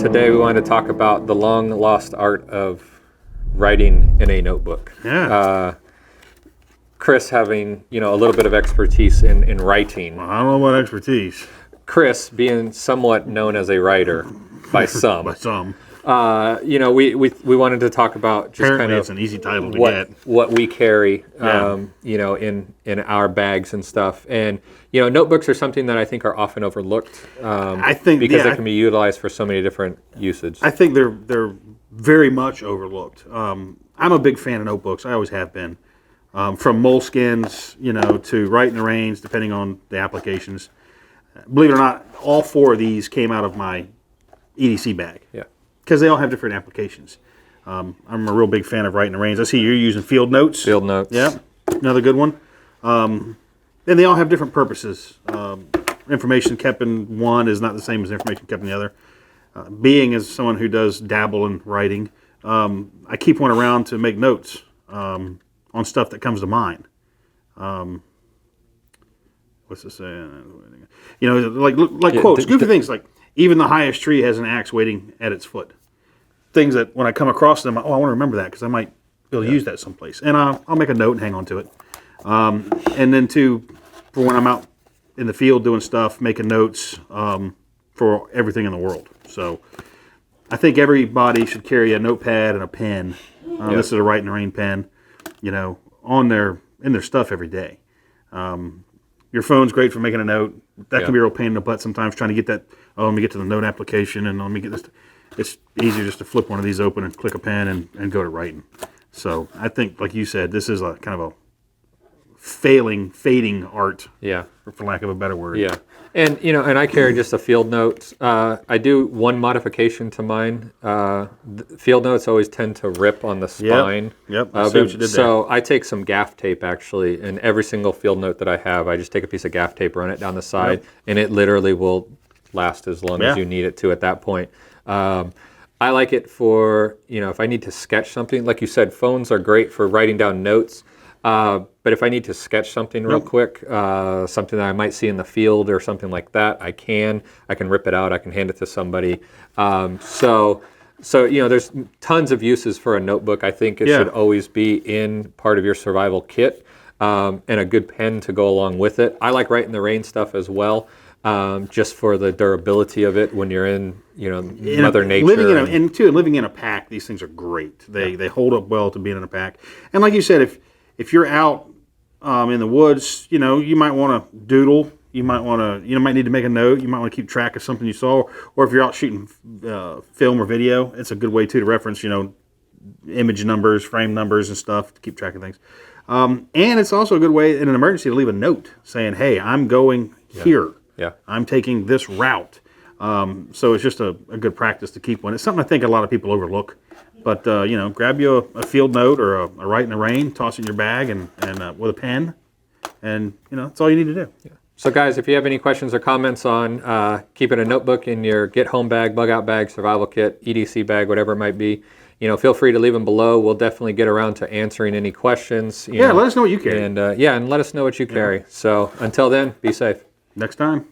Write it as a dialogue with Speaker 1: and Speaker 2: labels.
Speaker 1: today we wanted to talk about the long lost art of writing in a notebook.
Speaker 2: Yeah.
Speaker 1: Chris having, a little bit of expertise in writing.
Speaker 2: Well, I don't know about expertise.
Speaker 1: Chris being somewhat known as a writer by some.
Speaker 2: By some.
Speaker 1: We wanted to talk about just
Speaker 2: Apparently
Speaker 1: kind of
Speaker 2: it's an easy title to get.
Speaker 1: what we carry,
Speaker 2: Yeah.
Speaker 1: in our bags and stuff. And, notebooks are something that I think are often overlooked.
Speaker 2: I think
Speaker 1: because they can be utilized for so many different usages.
Speaker 2: I think they're very much overlooked. I'm a big fan of notebooks. I always have been. From moleskins, to write in the rains, depending on the applications. Believe it or not, all four of these came out of my EDC bag.
Speaker 1: Yeah.
Speaker 2: Because they all have different applications. I'm a real big fan of writing the rains. I see you're using field notes.
Speaker 1: Field notes.
Speaker 2: Yeah, another good one. And they all have different purposes. Information kept in one is not the same as information kept in the other. Being as someone who does dabble in writing, I keep one around to make notes on stuff that comes to mind. What's this saying? Like quotes, goofy things like, even the highest tree has an axe waiting at its foot. Things that when I come across them, I want to remember that because I might be able to use that someplace. And I'll make a note and hang on to it. And then for when I'm out in the field doing stuff, making notes for everything in the world. So I think everybody should carry a notepad and a pen. This is a Write in the Rain pen, in their stuff every day. Your phone's great for making a note. That can be a real pain in the butt sometimes trying to get that, let me get to the note application and let me get this. It's easier just to flip one of these open and click a pen and go to writing. So I think, like you said, this is a kind of a fading art.
Speaker 1: Yeah.
Speaker 2: For lack of a better word.
Speaker 1: Yeah. And, and I carry just a field note. I do one modification to mine. Field notes always tend to rip on the spine.
Speaker 2: Yep. I see what you did
Speaker 1: so I take some gaff tape, actually, and every single field note that I have, I just take a piece of gaff tape, run it down the side, and it literally will last as long as you need it to at that point. I like it for, if I need to sketch something. Like you said, phones are great for writing down notes. But if I need to sketch something real quick, something that I might see in the field or something like that, I can rip it out. I can hand it to somebody. So there's tons of uses for a notebook. I think it should always be in part of your survival kit, and a good pen to go along with it. I like writing the rain stuff as well, just for the durability of it when you're in, Mother Nature.
Speaker 2: Living in a pack, these things are great. They hold up well to being in a pack. And like you said, if you're out in the woods, you might want to doodle. You might want to, might need to make a note. You might want to keep track of something you saw. Or if you're out shooting film or video, it's a good way, to reference, image numbers, frame numbers and stuff to keep track of things. And it's also a good way in an emergency to leave a note saying, hey, I'm going here.
Speaker 1: Yeah. I'm
Speaker 2: taking this route. So it's just a good practice to keep one. It's something I think a lot of people overlook. But, grab you a field note or a Write in the Rain, toss it in your bag and with a pen, and, that's all you need to do.
Speaker 1: Yeah. So, guys, if you have any questions or comments on keeping a notebook in your get-home bag, bug-out bag, survival kit, EDC bag, whatever it might be, feel free to leave them below. We'll definitely get around to answering any questions.
Speaker 2: Let us know what you carry.
Speaker 1: And let us know what you carry. So, until then, be safe.
Speaker 2: Next time.